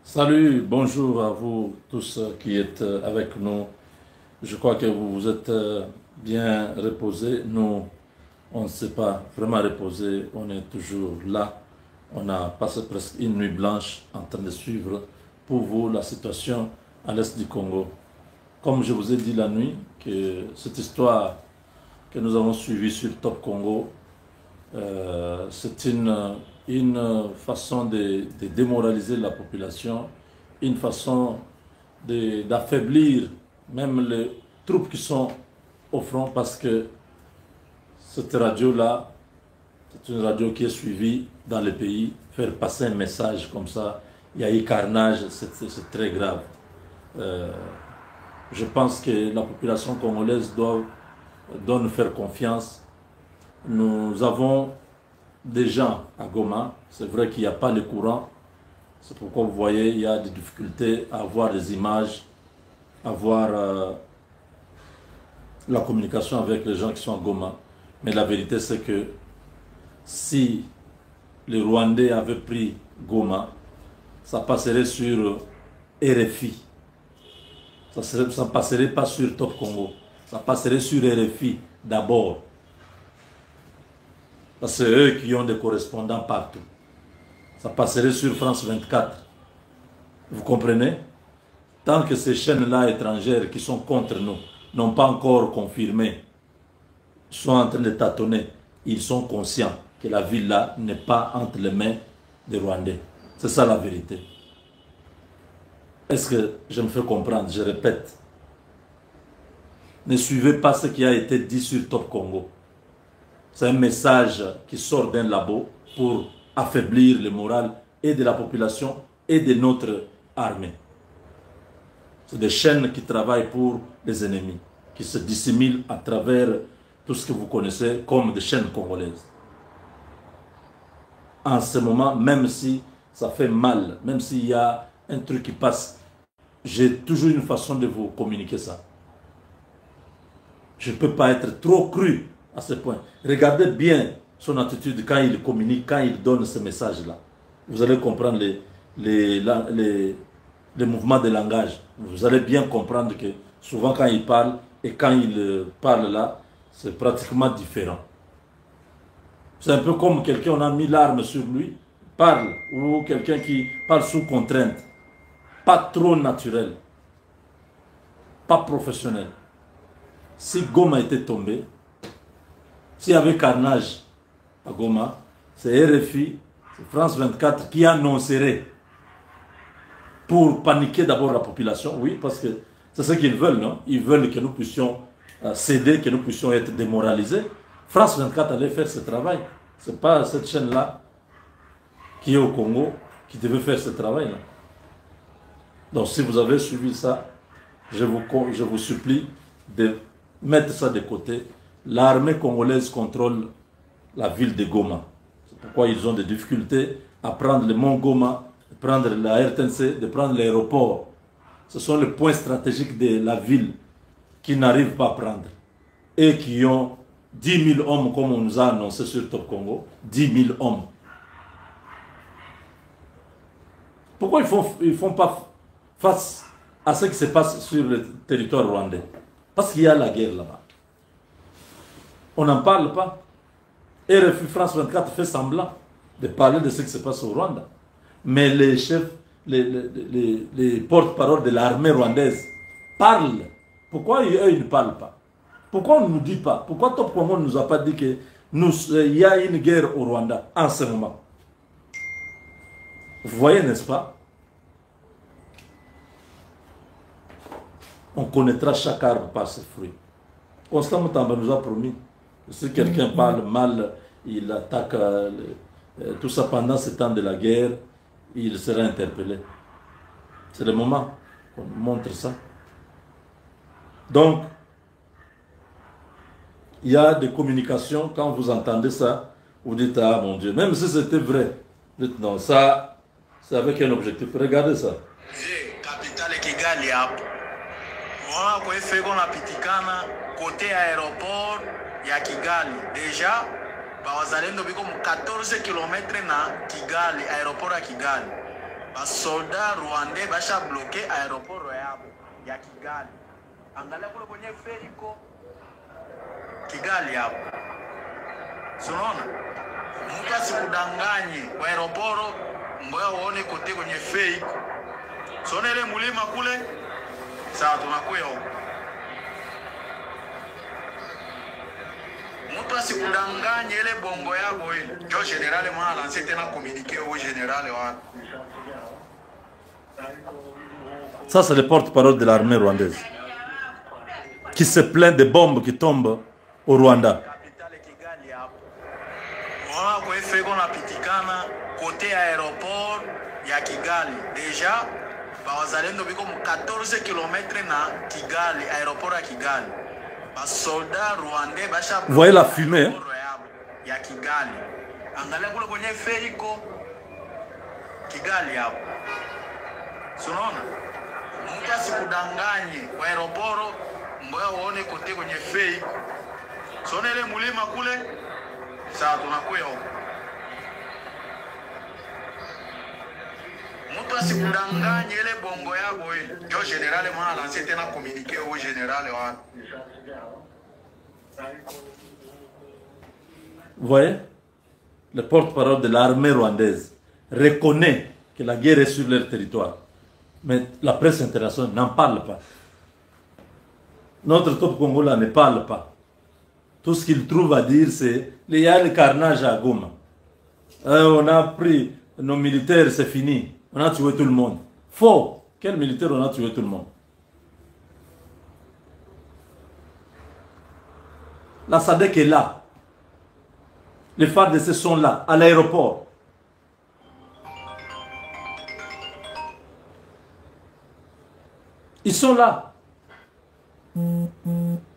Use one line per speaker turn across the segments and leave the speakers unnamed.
Salut, bonjour à vous tous qui êtes avec nous. Je crois que vous vous êtes bien reposés. Nous, on ne s'est pas vraiment reposé. On est toujours là. On a passé presque une nuit blanche en train de suivre pour vous la situation à l'est du Congo. Comme je vous ai dit la nuit, que cette histoire que nous avons suivie sur Top Congo, c'est une façon de démoraliser la population, une façon d'affaiblir même les troupes qui sont au front, parce que cette radio-là, c'est une radio qui est suivie dans le pays. Faire passer un message comme ça, il y a eu carnage, c'est très grave. Euh, je pense que la population congolaise doit nous faire confiance. Nous avons des gens à Goma, c'est vrai qu'il n'y a pas le courant, c'est pourquoi vous voyez il y a des difficultés à avoir des images, à voir la communication avec les gens qui sont à Goma. Mais la vérité c'est que si les Rwandais avaient pris Goma, ça passerait sur RFI, ça ne passerait pas sur Top Congo, ça passerait sur RFI d'abord. Parce que c'est eux qui ont des correspondants partout. Ça passerait sur France 24. Vous comprenez? Tant que ces chaînes-là étrangères qui sont contre nous n'ont pas encore confirmé, sont en train de tâtonner, ils sont conscients que la ville-là n'est pas entre les mains des Rwandais. C'est ça la vérité. Est-ce que je me fais comprendre? Je répète. Ne suivez pas ce qui a été dit sur Top Congo. C'est un message qui sort d'un labo pour affaiblir le moral et de la population et de notre armée. C'est des chaînes qui travaillent pour les ennemis, qui se dissimulent à travers tout ce que vous connaissez comme des chaînes congolaises. En ce moment, même si ça fait mal, même s'il y a un truc qui passe, j'ai toujours une façon de vous communiquer ça. Je ne peux pas être trop cru à ce point. Regardez bien son attitude quand il communique, quand il donne ce message-là. Vous allez comprendre les mouvements de langage. Vous allez bien comprendre que souvent quand il parle et quand il parle là, c'est pratiquement différent. C'est un peu comme quelqu'un, on a mis l'arme sur lui, parle, ou quelqu'un qui parle sous contrainte. Pas trop naturel, pas professionnel. Si Goma était tombé, s'il y avait carnage à Goma, c'est RFI, c'est France 24 qui annoncerait pour paniquer d'abord la population. Oui, parce que c'est ce qu'ils veulent, non? Ils veulent que nous puissions céder, que nous puissions être démoralisés. France 24 allait faire ce travail. Ce n'est pas cette chaîne-là qui est au Congo qui devait faire ce travail-là. Donc si vous avez suivi ça, je vous supplie de mettre ça de côté. L'armée congolaise contrôle la ville de Goma. C'est pourquoi ils ont des difficultés à prendre le mont Goma, de prendre la RTNC, de prendre l'aéroport. Ce sont les points stratégiques de la ville qu'ils n'arrivent pas à prendre. Et qui ont 10 000 hommes, comme on nous a annoncé sur Top Congo, 10 000 hommes. Pourquoi ils ne font pas face à ce qui se passe sur le territoire rwandais? Parce qu'il y a la guerre là-bas. On n'en parle pas. RFI France 24 fait semblant de parler de ce qui se passe au Rwanda. Mais les chefs, les porte-parole de l'armée rwandaise parlent. Pourquoi eux, ils ne parlent pas? Pourquoi on ne nous dit pas? Pourquoi Top Congo ne nous a pas dit qu'il y a une guerre au Rwanda en ce moment? Vous voyez, n'est-ce pas? On connaîtra chaque arbre par ses fruits. Constant Mutamba nous a promis. Si quelqu'un parle mal, il attaque tout ça pendant ce temps de la guerre, il sera interpellé. C'est le moment qu'on montre ça. Donc, il y a des communications, quand vous entendez ça, vous dites, ah mon Dieu, même si c'était vrai, vous dites non, ça, c'est avec un objectif. Regardez ça.
Capitale Kigali hapo. Mwana kwa feko napitikana côté aéroport ya Kigali. Déjà bawazalendo biko mu 14 km na Kigali, aéroport ya Kigali. basoldat rwandais basha bloqué aéroport yabo ya Kigali. Angalia kule kwenye feriko Kigali hapo. Unaona? Mtu asikudanganye kwa aeroporo, ngoja uone kote kwenye fake. Unaona ile mulima kule? Sawa, tunakuya huko. Mtu asikudanganye ile bongo yako ile. Ndio general mwana lancer tena communiquer au general wa.
Ça, c'est le porte-parole de l'armée rwandaise qui se plaint des bombes qui tombent au Rwanda.
Kwa feko napitikana kote aéroport ya Kigali. Déjà, bawazalendo biko 14 km na Kigali, aéroport ya Kigali. Basoldat rwandais basha.
Vous voyez la fumée, hein?
Ya Kigali. Angalia kule kwenye feriko Kigali hapo. Unaona? Mtu asikudanganye kwa aeroporo, ngoja uone kote kwenye fake. Unaona ile mulima kule? Sawa, tunakuya huko. Mtu asikudanganye ile bongo yako ile. Ndio general mwana lancer tena communiquer au general wa.
Vous voyez, le porte-parole de l'armée rwandaise reconnaît que la guerre est sur leur territoire. Mais la presse internationale n'en parle pas. Notre top congolais ne parle pas. Tout ce qu'il trouve à dire, c'est il y a le carnage à Goma. On a pris nos militaires, c'est fini. On a tué tout le monde. Faux. Quel militaire on a tué tout le monde? La SADC est là. Les FARDC sont là, à l'aéroport. Ils sont là.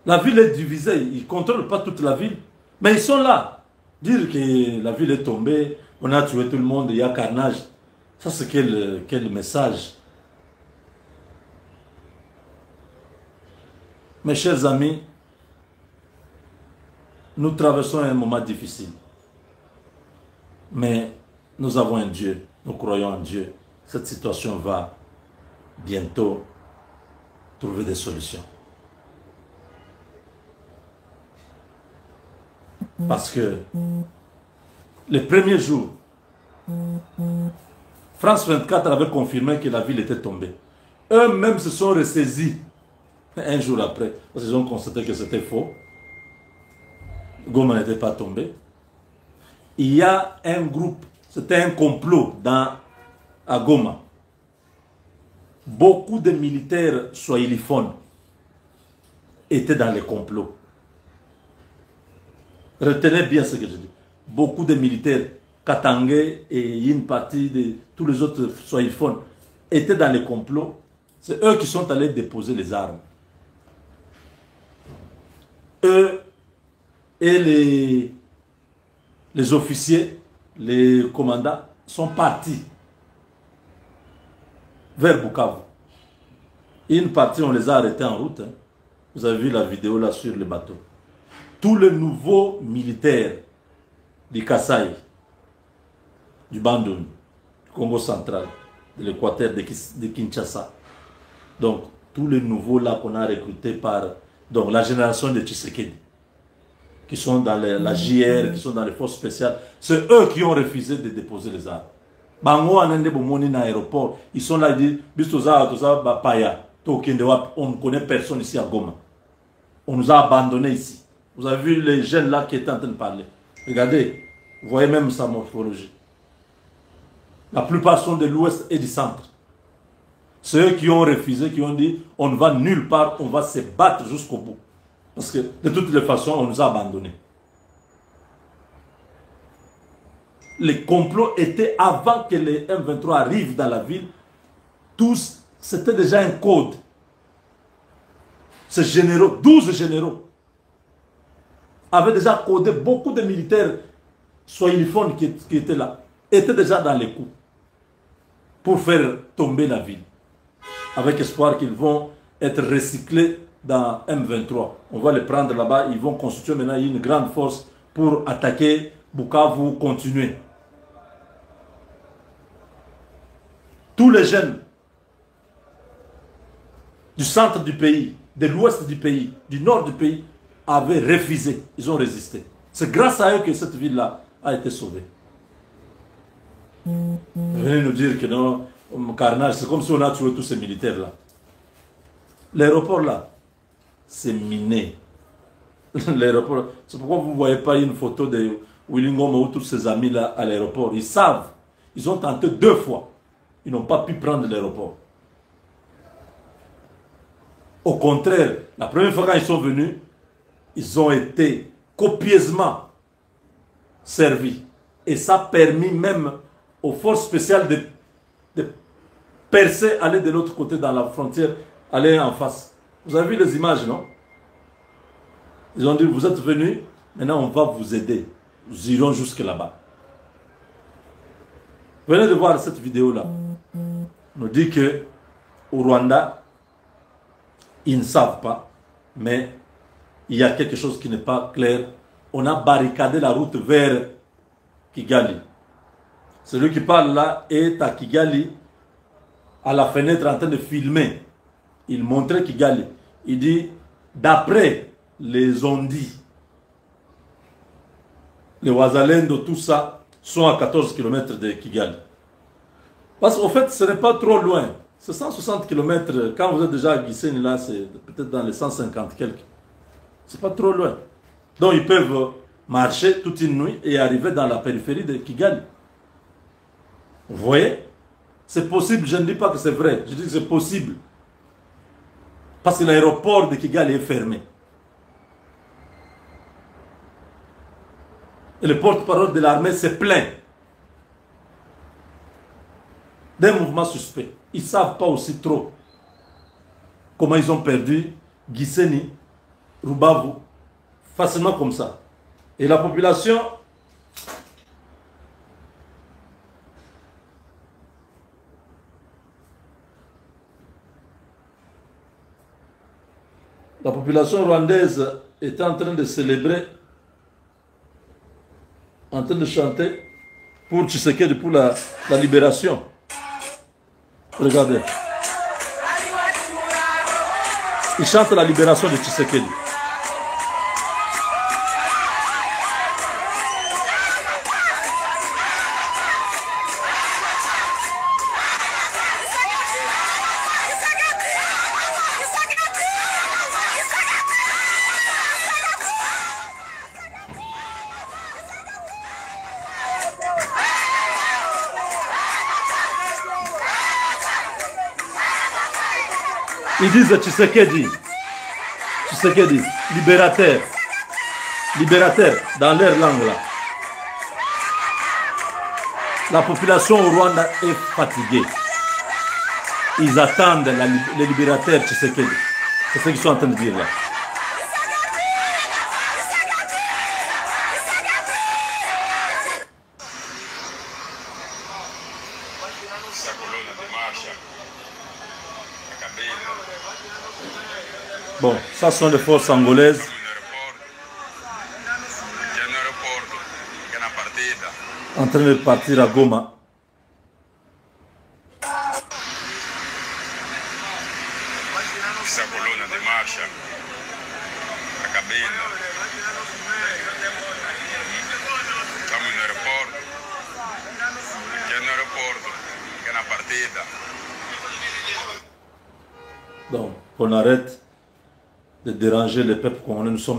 La ville est divisée. Ils ne contrôlent pas toute la ville. Mais ils sont là. Dire que la ville est tombée, on a tué tout le monde, il y a carnage. Ça, c'est quel message? Mes chers amis, nous traversons un moment difficile. Mais nous avons un Dieu. Nous croyons en Dieu. Cette situation va bientôt trouver des solutions. Parce que les premiers jours, France 24 avait confirmé que la ville était tombée. Eux-mêmes se sont ressaisis un jour après, parce qu'ils ont constaté que c'était faux. Goma n'était pas tombé. Il y a un groupe, c'était un complot à Goma. Beaucoup de militaires swahiliphones étaient dans les complots. Retenez bien ce que je dis. Beaucoup de militaires, Katangé et une partie de tous les autres swahiliphones étaient dans les complots. C'est eux qui sont allés déposer les armes. Eux et les officiers, les commandants sont partis vers Bukavu. Une partie, on les a arrêtés en route. Hein. Vous avez vu la vidéo là sur le bateau. Tous les nouveaux militaires du Kasaï, du Bandung, du Congo central, de l'Équateur, de Kinshasa. Donc, tous les nouveaux là qu'on a recrutés par donc, la génération de Tshisekedi, qui sont dans la JR, qui sont dans les forces spéciales, c'est eux qui ont refusé de déposer les armes. Bango anende bomoni na aéroport, ils sont là, ils disent, on ne connaît personne ici à Goma. On nous a abandonnés ici. Vous avez vu les jeunes là qui étaient en train de parler. Regardez, vous voyez même sa morphologie. La plupart sont de l'ouest et du centre. Ceux qui ont refusé, qui ont dit, on ne va nulle part, on va se battre jusqu'au bout. Parce que de toutes les façons, on nous a abandonnés. Les complots étaient avant que les M23 arrivent dans la ville. Tous, c'était déjà un code. Ces généraux, 12 généraux, avaient déjà codé beaucoup de militaires swahiliphones qui étaient là, étaient déjà dans les coups pour faire tomber la ville. Avec espoir qu'ils vont être recyclés dans M23. On va les prendre là-bas, ils vont constituer maintenant une grande force pour attaquer Bukavu, continuer. tous les jeunes du centre du pays, de l'ouest du pays, du nord du pays, avaient refusé. Ils ont résisté. C'est grâce à eux que cette ville-là a été sauvée. Venez nous dire que non, carnage, c'est comme si on a tué tous ces militaires-là. L'aéroport là, c'est miné. L'aéroport, c'est pourquoi vous ne voyez pas une photo de Willy Ngoma ou tous ses amis là à l'aéroport. Ils savent, ils ont tenté 2 fois. Ils n'ont pas pu prendre l'aéroport. Au contraire, la première fois quand ils sont venus, ils ont été copieusement servis. Et ça a permis même aux forces spéciales de percer, aller de l'autre côté dans la frontière, aller en face. Vous avez vu les images, non? Ils ont dit, vous êtes venus, maintenant on va vous aider. Nous irons jusque là-bas. Venez de voir cette vidéo-là. On nous dit que au Rwanda, ils ne savent pas, mais il y a quelque chose qui n'est pas clair. On a barricadé la route vers Kigali. Celui qui parle là est à Kigali, à la fenêtre en train de filmer. Il montrait Kigali. Il dit, d'après les ondits, les Wazalendo, tout ça, sont à 14 km de Kigali. Parce qu'au fait, ce n'est pas trop loin. C'est 160 km. Quand vous êtes déjà à Gisenyi, là, c'est peut-être dans les 150 quelques. C'est pas trop loin. Donc, ils peuvent marcher toute une nuit et arriver dans la périphérie de Kigali. Vous voyez? C'est possible. Je ne dis pas que c'est vrai. Je dis que c'est possible. Parce que l'aéroport de Kigali est fermé. Et le porte-parole de l'armée se plaint d'un mouvement suspect. Ils ne savent pas aussi trop comment ils ont perdu Gisenyi, Rubavu, facilement comme ça. Et la population rwandaise était en train de célébrer, en train de chanter pour Tshisekedi, pour la libération. Regardez. Ils chantent la libération de Tshisekedi. Ils disent Tshisekedi, Tshisekedi, libérateur, libérateur, dans leur langue là. La population au Rwanda est fatiguée. Ils attendent le libérateur Tshisekedi. C'est ce qu'ils sont en train de dire là. Bon, ça sont les forces angolaises. En train de partir à Goma. Donc, on arrête de déranger le peuple congolais. Nous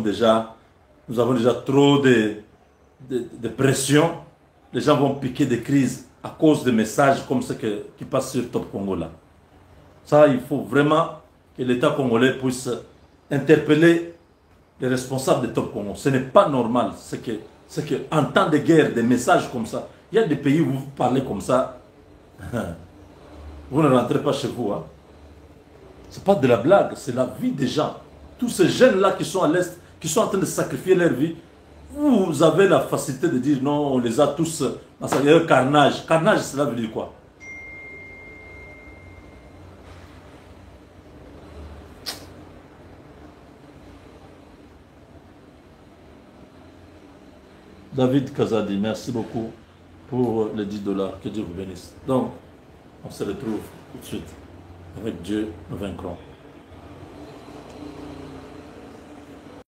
avons déjà trop de pression. Les gens vont piquer des crises à cause de messages comme ce qui passent sur Top Congo là. Ça, il faut vraiment que l'État congolais puisse interpeller les responsables de Top Congo. Ce n'est pas normal. C'est que en temps de guerre, des messages comme ça, il y a des pays où vous parlez comme ça, vous ne rentrez pas chez vous. Hein. Ce n'est pas de la blague, c'est la vie des gens. Tous ces jeunes-là qui sont à l'Est, qui sont en train de sacrifier leur vie, vous avez la facilité de dire non, on les a tous. Il y a un carnage. Carnage, cela veut dire quoi? David Kazadi, merci beaucoup pour les $10. Que Dieu vous bénisse. Donc, On se retrouve tout de suite. Avec Dieu, nous vaincrons.